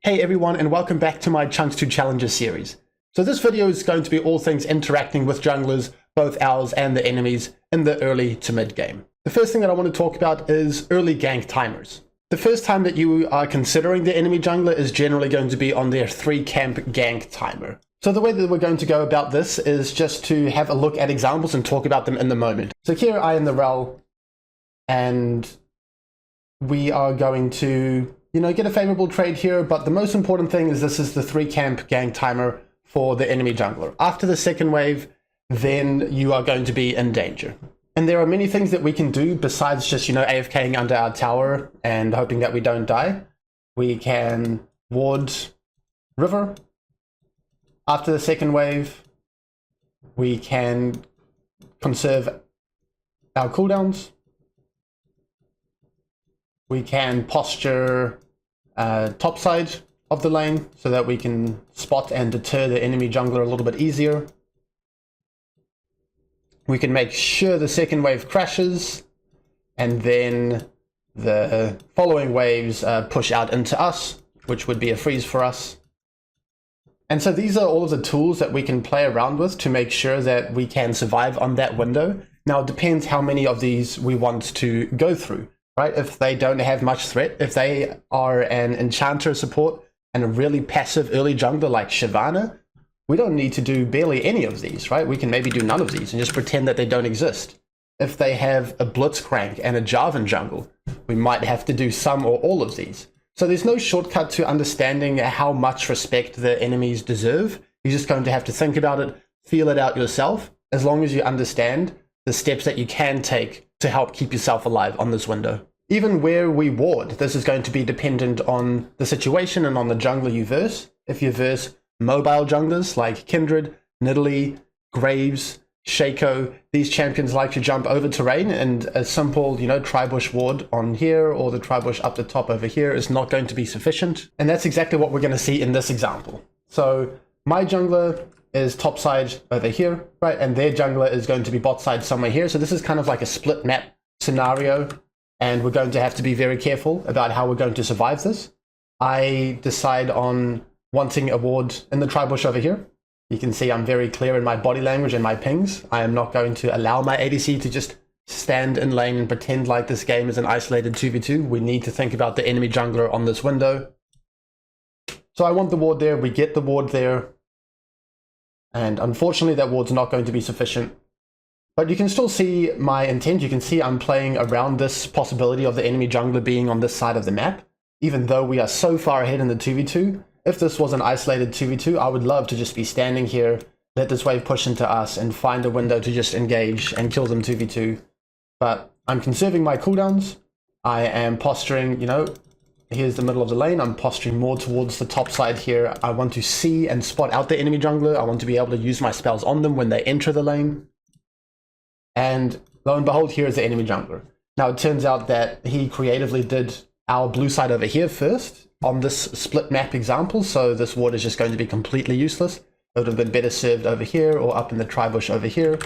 Hey everyone, and welcome back to my Chunks to Challenges series. So this video is going to be all things interacting with junglers, both ours and the enemies, in the early to mid game. The first thing that I want to talk about is early gank timers. The first time that you are considering the enemy jungler is generally going to be on their 3 camp gank timer. So the way that we're going to go about this is just to have a look at examples and talk about them in the moment. So here I am the rel, and we are going to get a favorable trade here, but the most important thing is this is the 3 camp gank timer for the enemy jungler. After the second wave, then you are going to be in danger. And there are many things that we can do besides just, AFKing under our tower and hoping that we don't die. We can ward river. After the second wave, we can conserve our cooldowns. We can posture top side of the lane so that we can spot and deter the enemy jungler a little bit easier. We can make sure the second wave crashes, and then the following waves push out into us, which would be a freeze for us. And so these are all of the tools that we can play around with to make sure that we can survive on that window. Now it depends how many of these we want to go through. Right? If they don't have much threat, if they are an enchanter support and a really passive early jungler like Shyvana, we don't need to do barely any of these, right? We can maybe do none of these and just pretend that they don't exist. If they have a Blitzcrank and a Jarvan jungle, we might have to do some or all of these. So there's no shortcut to understanding how much respect the enemies deserve. You're just going to have to think about it, feel it out yourself, as long as you understand the steps that you can take to help keep yourself alive on this window. Even where we ward, this is going to be dependent on the situation and on the jungler you verse. If you verse mobile junglers like Kindred, Nidalee, Graves, Shaco, these champions like to jump over terrain, and a simple, tri-bush ward on here or the tri-bush up the top over here is not going to be sufficient. And that's exactly what we're going to see in this example. So my jungler is top side over here, right? And their jungler is going to be bot side somewhere here. So this is kind of like a split map scenario, and we're going to have to be very careful about how we're going to survive this. I decide on wanting a ward in the tri-bush over here. You can see I'm very clear in my body language and my pings. I am not going to allow my ADC to just stand in lane and pretend like this game is an isolated 2v2. We need to think about the enemy jungler on this window. So I want the ward there. We get the ward there. And unfortunately, that ward's not going to be sufficient. But you can still see my intent. You can see I'm playing around this possibility of the enemy jungler being on this side of the map. Even though we are so far ahead in the 2v2, if this was an isolated 2v2, I would love to just be standing here, let this wave push into us, and find a window to just engage and kill them 2v2. But I'm conserving my cooldowns. I am posturing, here's the middle of the lane. I'm posturing more towards the top side here. I want to see and spot out the enemy jungler. I want to be able to use my spells on them when they enter the lane. And lo and behold, here is the enemy jungler. Now it turns out that he creatively did our blue side over here first on this split map example. So this ward is just going to be completely useless. It would have been better served over here or up in the tri-bush over here.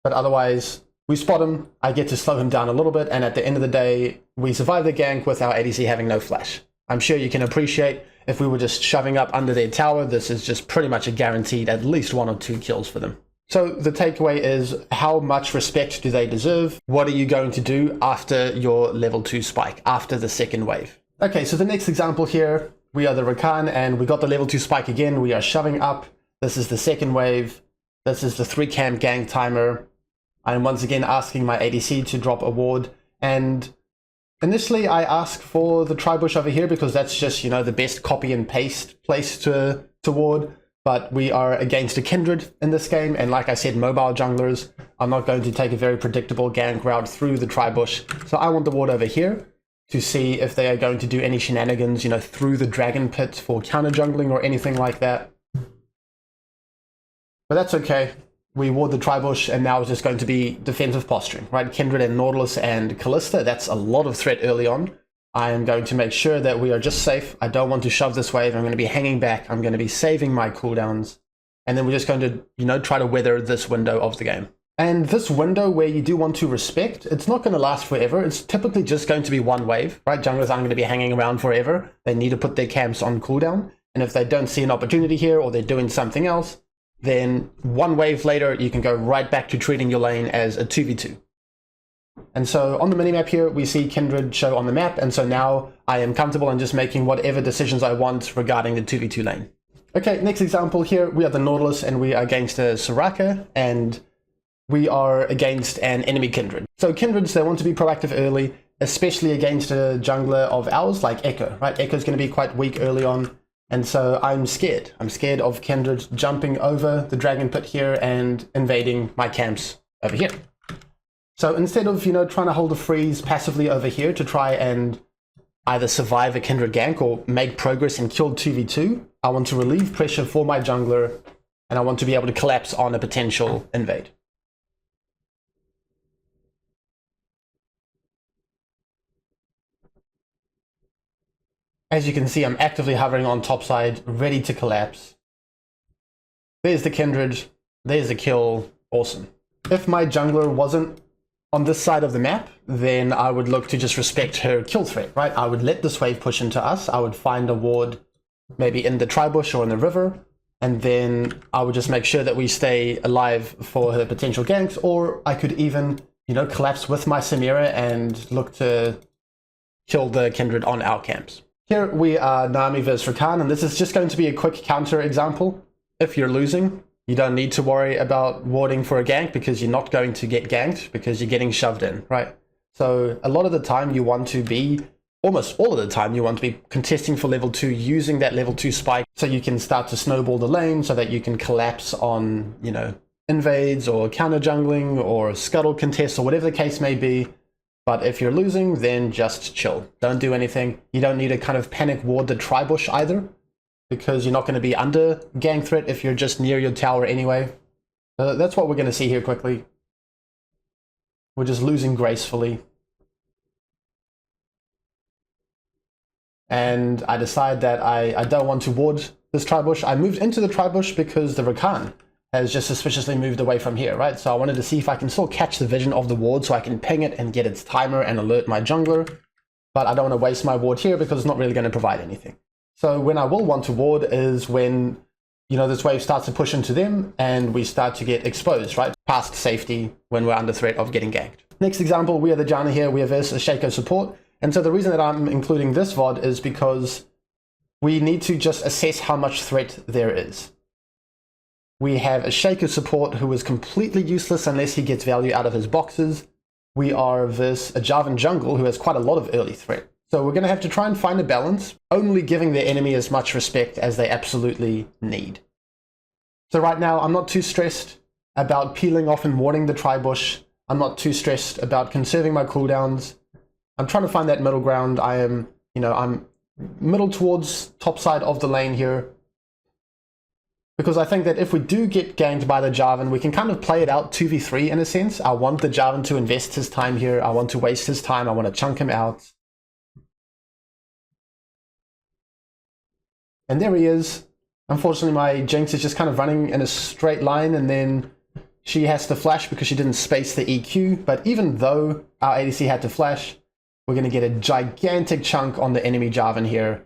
But otherwise, we spot him, I get to slow him down a little bit, and at the end of the day, we survive the gank with our ADC having no flash. I'm sure you can appreciate if we were just shoving up under their tower, this is just pretty much a guaranteed at least 1 or 2 kills for them. So the takeaway is, how much respect do they deserve? What are you going to do after your level 2 spike, after the second wave? Okay, so the next example here, we are the Rakan, and we got the level 2 spike again. We are shoving up. This is the second wave. This is the 3 camp gank timer. I'm once again asking my ADC to drop a ward, and initially I ask for the tri-bush over here because that's just, the best copy and paste place to ward, but we are against a Kindred in this game, and like I said, mobile junglers are not going to take a very predictable gank route through the tri-bush, so I want the ward over here to see if they are going to do any shenanigans, through the dragon pit for counter jungling or anything like that. But that's okay. We ward the tri-bush, and now it's just going to be defensive posturing, right? Kindred and Nautilus and Kalista, that's a lot of threat early on. I am going to make sure that we are just safe. I don't want to shove this wave. I'm going to be hanging back. I'm going to be saving my cooldowns. And then we're just going to, try to weather this window of the game. And this window where you do want to respect, it's not going to last forever. It's typically just going to be one wave, right? Junglers aren't going to be hanging around forever. They need to put their camps on cooldown. And if they don't see an opportunity here or they're doing something else, then one wave later, you can go right back to treating your lane as a 2v2. And so on the minimap here, we see Kindred show on the map. And so now I am comfortable in just making whatever decisions I want regarding the 2v2 lane. Okay, next example here, we are the Nautilus and we are against a Soraka, and we are against an enemy Kindred. So Kindreds, they want to be proactive early, especially against a jungler of ours like Echo, right? Echo's going to be quite weak early on. And so I'm scared. I'm scared of Kindred jumping over the Dragon Pit here and invading my camps over here. So instead of, trying to hold a freeze passively over here to try and either survive a Kindred gank or make progress and kill 2v2, I want to relieve pressure for my jungler and I want to be able to collapse on a potential invade. As you can see, I'm actively hovering on topside, ready to collapse. There's the Kindred, there's the kill, awesome. If my jungler wasn't on this side of the map, then I would look to just respect her kill threat, right? I would let this wave push into us, I would find a ward maybe in the tri-bush or in the river, and then I would just make sure that we stay alive for her potential ganks, or I could even, collapse with my Samira and look to kill the Kindred on our camps. Here we are Nami versus Rakan, and this is just going to be a quick counter example. If you're losing, you don't need to worry about warding for a gank because you're not going to get ganked because you're getting shoved in, right? So a lot of the time you want to be, almost all of the time you want to be contesting for level 2, using that level 2 spike so you can start to snowball the lane so that you can collapse on, invades or counter jungling or scuttle contests or whatever the case may be. But if you're losing, then just chill. Don't do anything. You don't need to kind of panic ward the tri-bush either, because you're not going to be under gank threat if you're just near your tower anyway. That's what we're going to see here quickly. We're just losing gracefully. And I decide that I don't want to ward this tri-bush. I moved into the tri-bush because the Rakan has just suspiciously moved away from here, right? So I wanted to see if I can still catch the vision of the ward so I can ping it and get its timer and alert my jungler. But I don't want to waste my ward here because it's not really going to provide anything. So when I will want to ward is when, this wave starts to push into them and we start to get exposed, right? Past safety when we're under threat of getting ganked. Next example, we are the Janna here. We are versus a Shaco support. And so the reason that I'm including this VOD is because we need to just assess how much threat there is. We have a Shaco support who is completely useless unless he gets value out of his boxes. We are versus a Jarvan jungle who has quite a lot of early threat. So we're going to have to try and find a balance, only giving the enemy as much respect as they absolutely need. So right now, I'm not too stressed about peeling off and warding the tri-bush. I'm not too stressed about conserving my cooldowns. I'm trying to find that middle ground. I'm middle towards top side of the lane here. Because I think that if we do get ganked by the Jarvan, we can kind of play it out 2v3 in a sense. I want the Jarvan to invest his time here. I want to waste his time. I want to chunk him out. And there he is. Unfortunately, my Jinx is just kind of running in a straight line, and then she has to flash because she didn't space the EQ. But even though our ADC had to flash, we're going to get a gigantic chunk on the enemy Jarvan here.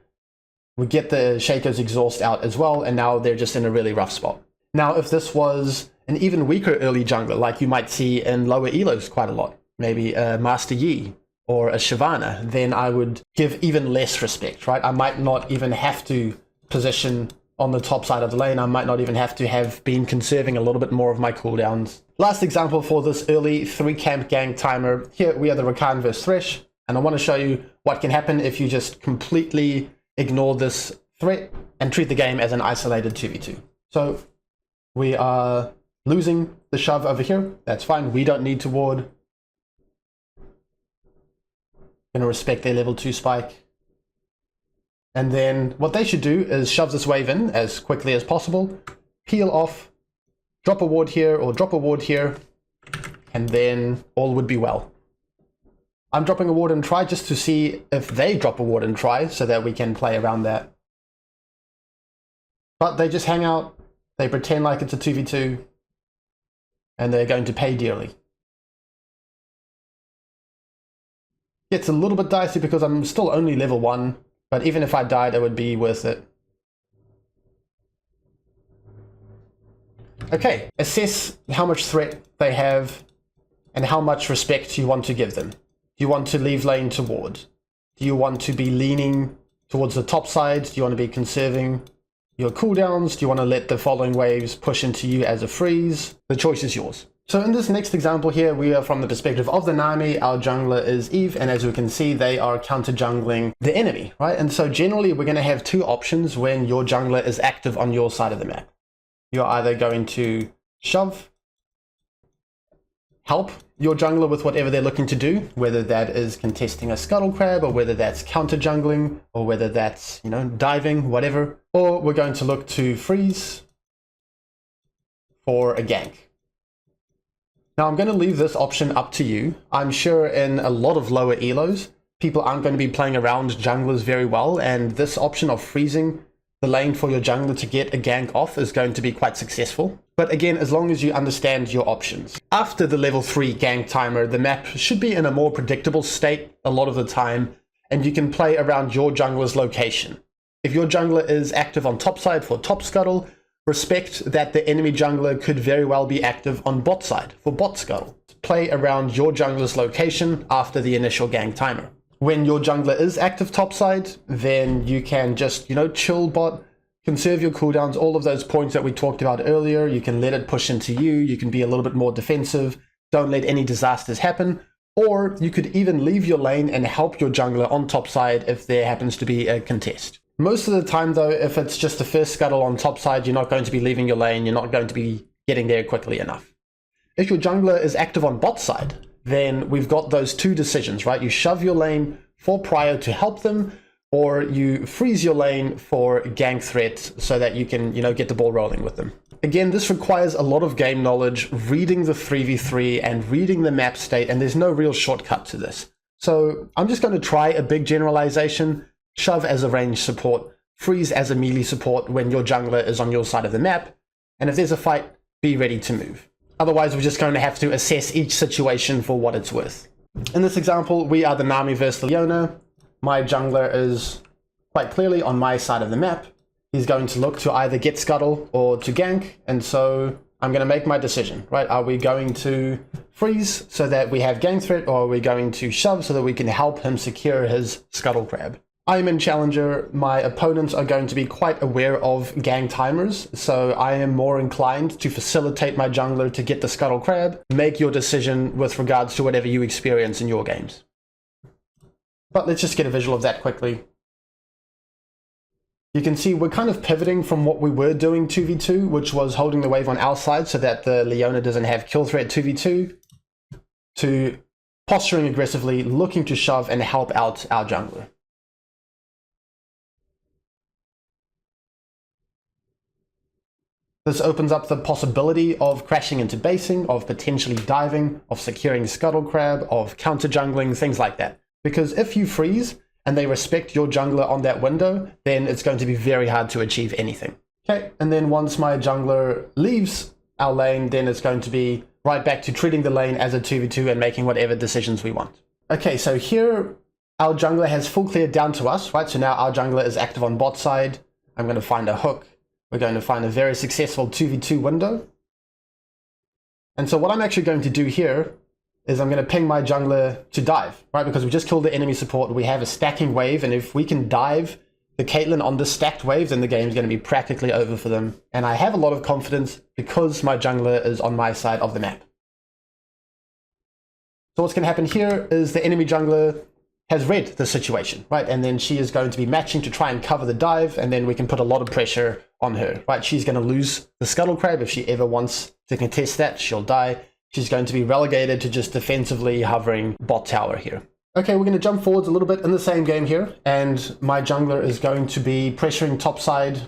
We get the Shaco's exhaust out as well, and now they're just in a really rough spot. Now, if this was an even weaker early jungler, like you might see in lower elos quite a lot, maybe a Master Yi or a Shyvana, then I would give even less respect, right? I might not even have to position on the top side of the lane. I might not even have to have been conserving a little bit more of my cooldowns. Last example for this early 3-camp gank timer. Here we are the Rakan versus Thresh, and I want to show you what can happen if you just completely ignore this threat and treat the game as an isolated 2v2. So we are losing the shove over here. That's fine. We don't need to ward. Gonna respect their level 2 spike. And then what they should do is shove this wave in as quickly as possible, peel off, drop a ward here or drop a ward here, and then all would be well. I'm dropping a ward and try just to see if they drop a ward and try so that we can play around that. But they just hang out. They pretend like it's a 2v2. and they're going to pay dearly. It's a little bit dicey because I'm still only level 1, but even if I died, it would be worth it. Okay, assess how much threat they have and how much respect you want to give them. Do you want to leave lane to ward? Do you want to be leaning towards the top side? Do you want to be conserving your cooldowns? Do you want to let the following waves push into you as a freeze? The choice is yours. So in this next example here, we are from the perspective of the Nami. Our jungler is Eve, and as we can see, they are counter-jungling the enemy, right? And so generally, we're going to have two options when your jungler is active on your side of the map. You're either going to shove, help your jungler with whatever they're looking to do, whether that is contesting a scuttle crab, or whether that's counter-jungling, or whether that's, diving, whatever. Or we're going to look to freeze for a gank. Now I'm going to leave this option up to you. I'm sure in a lot of lower elos, people aren't going to be playing around junglers very well, and this option of freezing the lane for your jungler to get a gank off is going to be quite successful. But again, as long as you understand your options. After the level 3 gank timer, the map should be in a more predictable state a lot of the time, and you can play around your jungler's location. If your jungler is active on top side for top scuttle, respect that the enemy jungler could very well be active on bot side for bot scuttle. Play around your jungler's location after the initial gank timer. When your jungler is active topside, then you can just, chill bot, conserve your cooldowns, all of those points that we talked about earlier. You can let it push into you. You can be a little bit more defensive. Don't let any disasters happen. Or you could even leave your lane and help your jungler on topside if there happens to be a contest. Most of the time, though, if it's just the first scuttle on topside, you're not going to be leaving your lane. You're not going to be getting there quickly enough. If your jungler is active on bot side, then we've got those two decisions, right? You shove your lane for prio to help them, or you freeze your lane for gank threat so that you can, get the ball rolling with them. Again, this requires a lot of game knowledge, reading the 3v3 and reading the map state, and there's no real shortcut to this. So I'm just going to try a big generalization. Shove as a range support, freeze as a melee support when your jungler is on your side of the map, and if there's a fight, be ready to move. Otherwise, we're just going to have to assess each situation for what it's worth. In this example, we are the Nami versus Leona. My jungler is quite clearly on my side of the map. He's going to look to either get scuttle or to gank, and so I'm going to make my decision, right? Are we going to freeze so that we have gank threat, or are we going to shove so that we can help him secure his scuttle crab? I'm in Challenger. My opponents are going to be quite aware of gang timers, so I am more inclined to facilitate my jungler to get the scuttle crab. Make your decision with regards to whatever you experience in your games. But let's just get a visual of that quickly. You can see we're kind of pivoting from what we were doing 2v2, which was holding the wave on our side so that the Leona doesn't have kill threat 2v2, to posturing aggressively, looking to shove and help out our jungler. This opens up the possibility of crashing into basing, of potentially diving, of securing scuttle crab, of counter jungling, things like that. Because if you freeze and they respect your jungler on that window, then it's going to be very hard to achieve anything. Okay, and then once my jungler leaves our lane, then it's going to be right back to treating the lane as a 2v2 and making whatever decisions we want. Okay, so here our jungler has full clear down to us, right? So now our jungler is active on bot side. I'm going to find a hook. We're going to find a very successful 2v2 window. And so what I'm actually going to do here is I'm going to ping my jungler to dive, right? Because we just killed the enemy support. We have a stacking wave, and if we can dive the Caitlyn on this stacked wave, then the game is going to be practically over for them. And I have a lot of confidence because my jungler is on my side of the map. So what's going to happen here is the enemy jungler has read the situation, right? And then she is going to be matching to try and cover the dive, and then we can put a lot of pressure on her, right? She's going to lose the scuttle crab. If she ever wants to contest that, she'll die. She's going to be relegated to just defensively hovering bot tower here. Okay, we're going to jump forwards a little bit in the same game here, and my jungler is going to be pressuring topside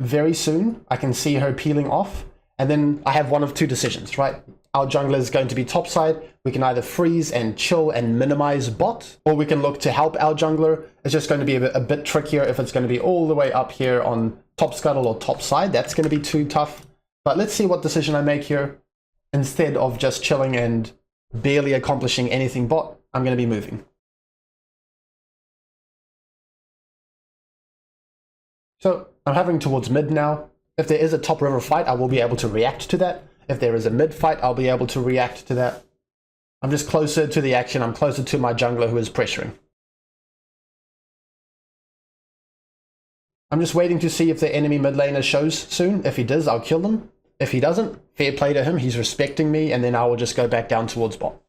very soon. I can see her peeling off, and then I have one of two decisions, right? Our jungler is going to be topside. We can either freeze and chill and minimize bot, or we can look to help our jungler. It's just going to be a bit trickier if it's going to be all the way up here on top scuttle or top side. That's going to be too tough. But let's see what decision I make here. instead of just chilling and barely accomplishing anything bot, I'm going to be moving. So I'm having towards mid now. If there is a top river fight, I will be able to react to that. If there is a mid fight, I'll be able to react to that. I'm just closer to the action. I'm closer to my jungler who is pressuring. I'm just waiting to see if the enemy mid laner shows soon. If he does, I'll kill them. If he doesn't, fair play to him. He's respecting me, and then I will just go back down towards bot.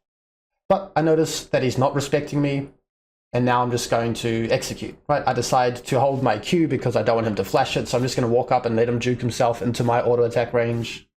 But I notice that he's not respecting me, and now I'm just going to execute, right? I decide to hold my Q because I don't want him to flash it, so I'm just going to walk up and let him juke himself into my auto attack range.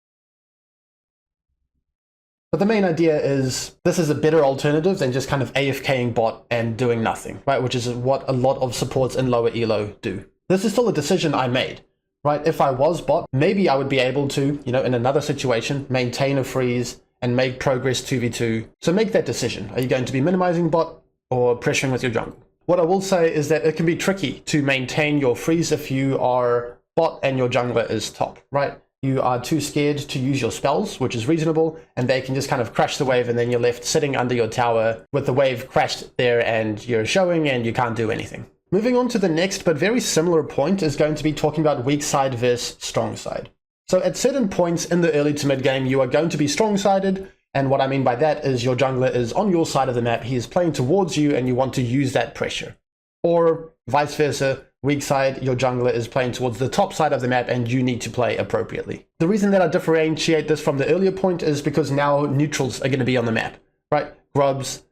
But the main idea is this is a better alternative than just kind of AFKing bot and doing nothing, right? Which is what a lot of supports in lower elo do. This is still a decision I made, right? If I was bot, maybe I would be able to, in another situation, maintain a freeze and make progress 2v2. So make that decision. Are you going to be minimizing bot or pressuring with your jungle? What I will say is that it can be tricky to maintain your freeze if you are bot and your jungler is top, right? You are too scared to use your spells, which is reasonable, and they can just kind of crash the wave, and then you're left sitting under your tower with the wave crashed there and you're showing and you can't do anything. Moving on to the next but very similar point is going to be talking about Weakside versus Strongside. So at certain points in the early to mid game, you are going to be strong-sided, and what I mean by that is your jungler is on your side of the map, he is playing towards you and you want to use that pressure. Or vice versa, weak side, your jungler is playing towards the top side of the map and you need to play appropriately. The reason that I differentiate this from the earlier point is because now neutrals are going to be on the map, right? Grubs,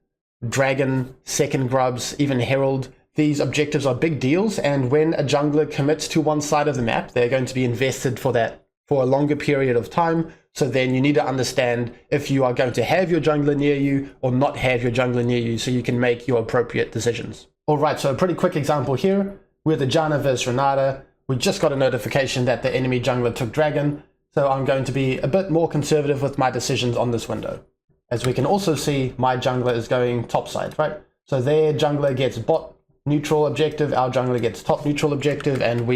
Dragon, second Grubs, even Herald. These objectives are big deals, and when a jungler commits to one side of the map, they're going to be invested for that for a longer period of time. So then you need to understand if you are going to have your jungler near you or not have your jungler near you so you can make your appropriate decisions. All right, so a pretty quick example here. We're the Janna versus Renata. We just got a notification that the enemy jungler took Dragon, so I'm going to be a bit more conservative with my decisions on this window. As we can also see, my jungler is going top side, right? So their jungler gets bot neutral objective, our jungler gets top neutral objective, and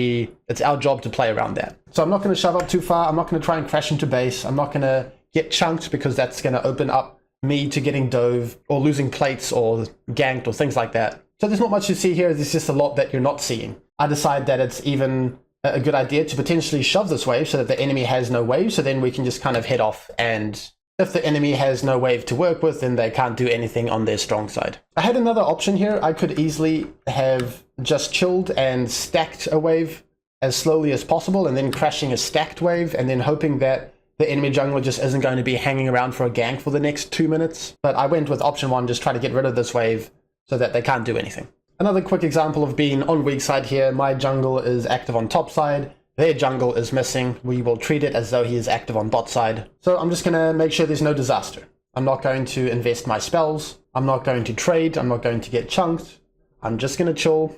it's our job to play around that. So I'm not going to shove up too far. I'm not going to try and crash into base. I'm not going to get chunked because that's going to open up me to getting dove or losing plates or ganked or things like that. So there's not much to see here. There's just a lot that you're not seeing. I decide that it's even a good idea to potentially shove this wave so that the enemy has no wave, so then we can just kind of head off, and if the enemy has no wave to work with, then they can't do anything on their strong side. I had another option here. I could easily have just chilled and stacked a wave as slowly as possible and then crashing a stacked wave and then hoping that the enemy jungler just isn't going to be hanging around for a gank for the next 2 minutes. But I went with option one, just try to get rid of this wave so that they can't do anything. Another quick example of being on weak side here. My jungle is active on top side. Their jungle is missing. We will treat it as though he is active on bot side. So I'm just going to make sure there's no disaster. I'm not going to invest my spells. I'm not going to trade. I'm not going to get chunked. I'm just going to chill.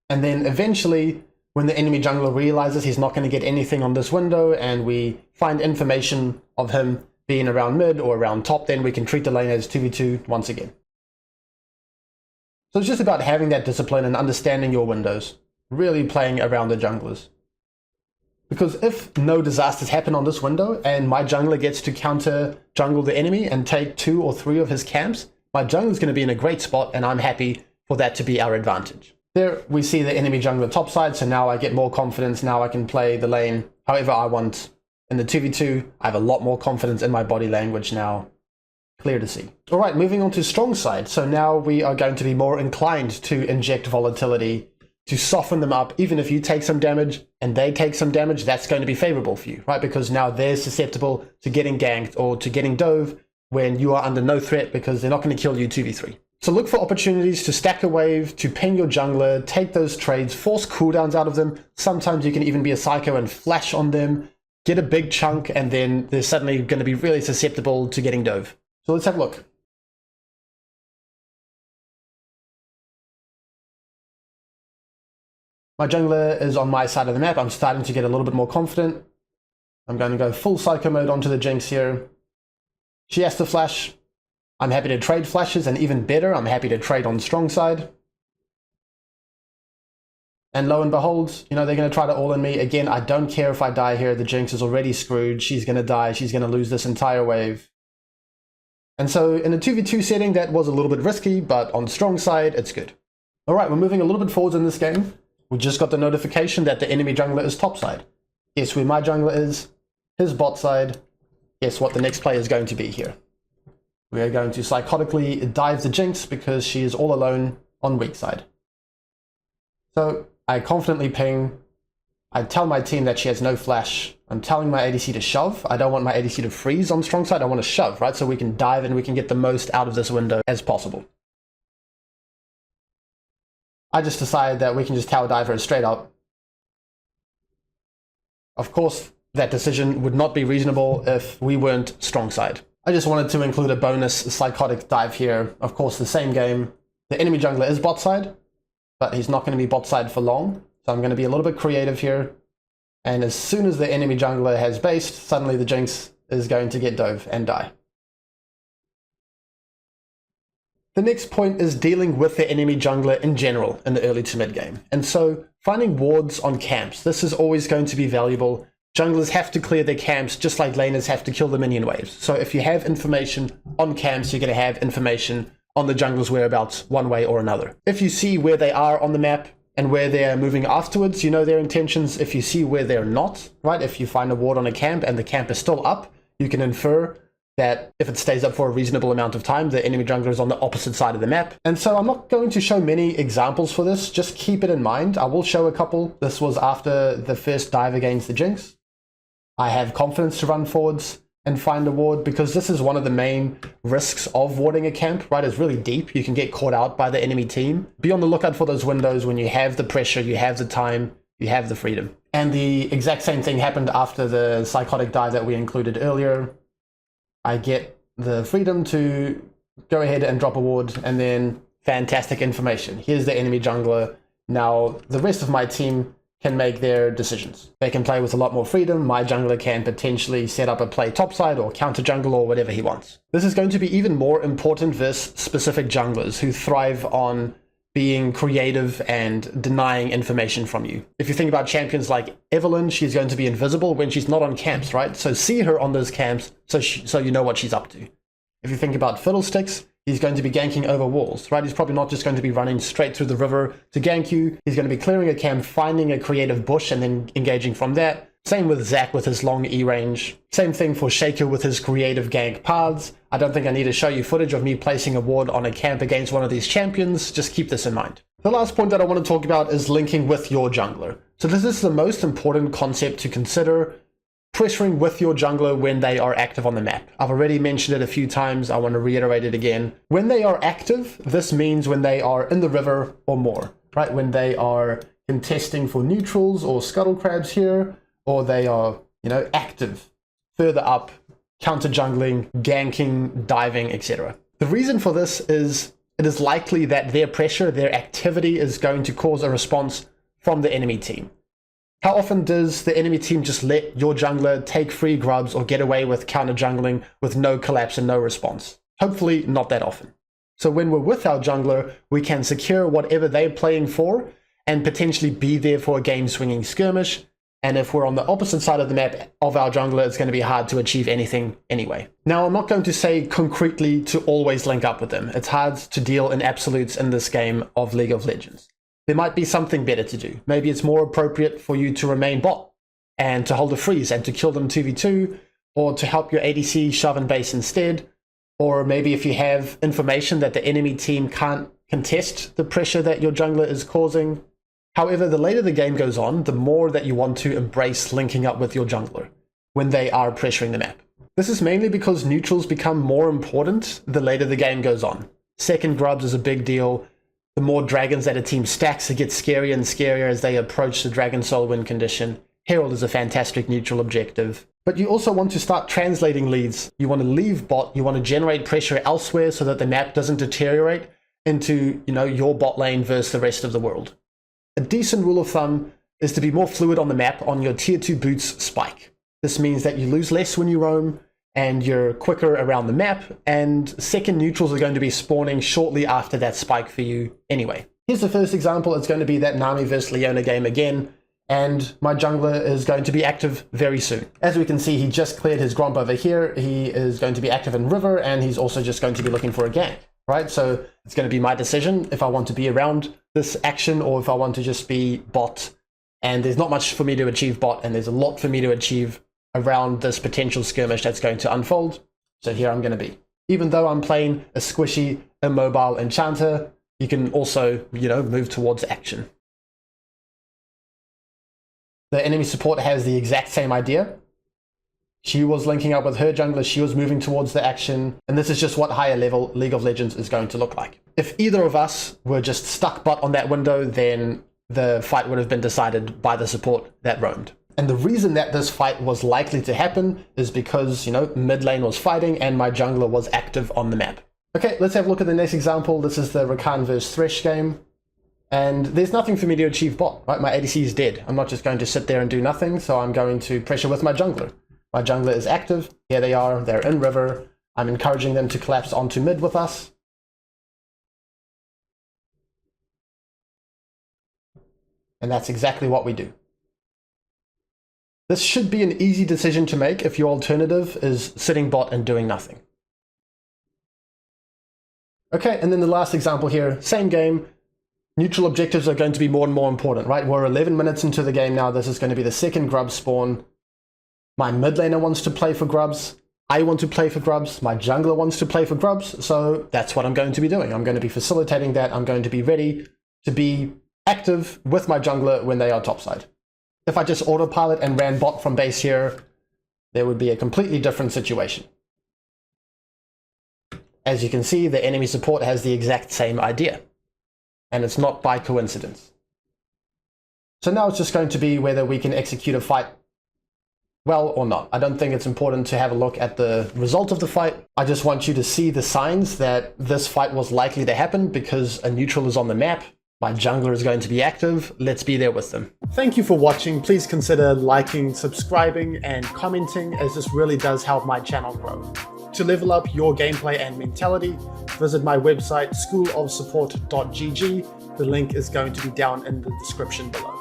And then eventually, when the enemy jungler realizes he's not going to get anything on this window and we find information of him being around mid or around top, then we can treat the lane as 2v2 once again. So it's just about having that discipline and understanding your windows. Really playing around the junglers. Because if no disasters happen on this window and my jungler gets to counter jungle the enemy and take 2 or 3 of his camps, my jungler is going to be in a great spot and I'm happy for that to be our advantage. There we see the enemy jungler top side, so now I get more confidence. Now I can play the lane however I want. In the 2v2, I have a lot more confidence in my body language now. Clear to see. All right, moving on to strong side. So now we are going to be more inclined to inject volatility to soften them up. Even if you take some damage and they take some damage, that's going to be favorable for you, right? Because now they're susceptible to getting ganked or to getting dove when you are under no threat because they're not going to kill you 2v3. So look for opportunities to stack a wave, to ping your jungler, take those trades, force cooldowns out of them. Sometimes you can even be a psycho and flash on them, get a big chunk, and then they're suddenly going to be really susceptible to getting dove. So let's have a look. My jungler is on my side of the map. I'm starting to get a little bit more confident. I'm going to go full psycho mode onto the Jinx here. She has to flash. I'm happy to trade flashes, and even better, I'm happy to trade on strong side. And lo and behold, they're going to try to all in me. Again, I don't care if I die here. The Jinx is already screwed. She's going to die. She's going to lose this entire wave. And so in a 2v2 setting, that was a little bit risky, but on Strongside, it's good. All right, we're moving a little bit forwards in this game. We just got the notification that the enemy jungler is topside. Guess where my jungler is? His bot side. Guess what the next play is going to be here? We are going to psychotically dive the Jinx because she is all alone on Weakside. So I confidently ping. I tell my team that she has no flash. I'm telling my ADC to shove. I don't want my ADC to freeze on Strongside. I want to shove, right? So we can dive and we can get the most out of this window as possible. I just decided that we can just tower dive her straight up. Of course, that decision would not be reasonable if we weren't Strongside. I just wanted to include a bonus psychotic dive here. Of course, the same game. The enemy jungler is bot side, but he's not going to be bot side for long. So I'm going to be a little bit creative here. And as soon as the enemy jungler has based, suddenly the Jinx is going to get dove and die. The next point is dealing with the enemy jungler in general in the early to mid game. And so finding wards on camps, this is always going to be valuable. Junglers have to clear their camps just like laners have to kill the minion waves. So if you have information on camps, you're going to have information on the jungler's whereabouts one way or another. If you see where they are on the map and where they are moving afterwards, you know their intentions. If you see where they're not, right? If you find a ward on a camp and the camp is still up, you can infer that if it stays up for a reasonable amount of time, the enemy jungler is on the opposite side of the map. And so I'm not going to show many examples for this, just keep it in mind. I will show a couple. This was after the first dive against the Jinx. I have confidence to run forwards and find a ward because this is one of the main risks of warding a camp, right? It's really deep. You can get caught out by the enemy team. Be on the lookout for those windows when you have the pressure, you have the time, you have the freedom. And the exact same thing happened after the psychotic dive that we included earlier. I get the freedom to go ahead and drop a ward, and then fantastic information. Here's the enemy jungler. Now the rest of my team can make their decisions. They can play with a lot more freedom. My jungler can potentially set up a play topside or counter jungle or whatever he wants. This is going to be even more important versus specific junglers who thrive on being creative and denying information from you. If you think about champions like Evelyn, she's going to be invisible when she's not on camps, right? So see her on those camps so you know what she's up to. If you think about Fiddlesticks, he's going to be ganking over walls, right? He's probably not just going to be running straight through the river to gank you. He's going to be clearing a camp, finding a creative bush, and then engaging from that. Same with Zac with his long E range. Same thing for Shaker with his creative gank paths. I don't think I need to show you footage of me placing a ward on a camp against one of these champions. Just keep this in mind. The last point that I want to talk about is linking with your jungler. So this is the most important concept to consider. Pressuring with your jungler when they are active on the map. I've already mentioned it a few times. I want to reiterate it again. When they are active, this means when they are in the river or more, right? When they are contesting for neutrals or scuttle crabs here, or they are, active further up, counter jungling, ganking, diving, etc. The reason for this is it is likely that their pressure, their activity is going to cause a response from the enemy team. How often does the enemy team just let your jungler take free grubs or get away with counter jungling with no collapse and no response? Hopefully not that often. So when we're with our jungler, we can secure whatever they're playing for and potentially be there for a game swinging skirmish. And if we're on the opposite side of the map of our jungler, it's going to be hard to achieve anything anyway. Now, I'm not going to say concretely to always link up with them. It's hard to deal in absolutes in this game of League of Legends. There might be something better to do. Maybe it's more appropriate for you to remain bot and to hold a freeze and to kill them 2v2, or to help your ADC shove and base instead. Or maybe if you have information that the enemy team can't contest the pressure that your jungler is causing. However, the later the game goes on, the more that you want to embrace linking up with your jungler when they are pressuring the map. This is mainly because neutrals become more important the later the game goes on. Second grubs is a big deal. The more dragons that a team stacks, it gets scarier and scarier as they approach the Dragon Soul win condition. Herald is a fantastic neutral objective. But you also want to start translating leads. You want to leave bot, you want to generate pressure elsewhere so that the map doesn't deteriorate into, your bot lane versus the rest of the world. A decent rule of thumb is to be more fluid on the map on your tier 2 boots spike. This means that you lose less when you roam, and you're quicker around the map, and second neutrals are going to be spawning shortly after that spike for you anyway. Here's the first example. It's going to be that Nami vs Leona game again, and my jungler is going to be active very soon. As we can see, he just cleared his Gromp over here. He is going to be active in river, and he's also just going to be looking for a gank, right? So it's going to be my decision if I want to be around this action or if I want to just be bot. And there's not much for me to achieve bot, and there's a lot for me to achieve around this potential skirmish that's going to unfold. So here I'm going to be. Even though I'm playing a squishy, immobile enchanter, you can also, move towards action. The enemy support has the exact same idea. She was linking up with her jungler, she was moving towards the action, and this is just what higher level League of Legends is going to look like. If either of us were just stuck bot on that window, then the fight would have been decided by the support that roamed. And the reason that this fight was likely to happen is because, mid lane was fighting and my jungler was active on the map. Okay, let's have a look at the next example. This is the Rakan vs Thresh game. And there's nothing for me to achieve bot, right? My ADC is dead. I'm not just going to sit there and do nothing, so I'm going to pressure with my jungler. My jungler is active. Here they are. They're in river. I'm encouraging them to collapse onto mid with us. And that's exactly what we do. This should be an easy decision to make if your alternative is sitting bot and doing nothing. Okay, and then the last example here, same game. Neutral objectives are going to be more and more important, right? We're 11 minutes into the game now. This is going to be the second grub spawn. My mid laner wants to play for grubs. I want to play for grubs. My jungler wants to play for grubs. So that's what I'm going to be doing. I'm going to be facilitating that. I'm going to be ready to be active with my jungler when they are topside. If I just autopilot and ran bot from base here, there would be a completely different situation. As you can see, the enemy support has the exact same idea. And it's not by coincidence. So now it's just going to be whether we can execute a fight well or not. I don't think it's important to have a look at the result of the fight. I just want you to see the signs that this fight was likely to happen because a neutral is on the map. My jungler is going to be active. Let's be there with them. Thank you for watching. Please consider liking, subscribing, and commenting, as this really does help my channel grow. To level up your gameplay and mentality, visit my website schoolofsupport.gg. The link is going to be down in the description below.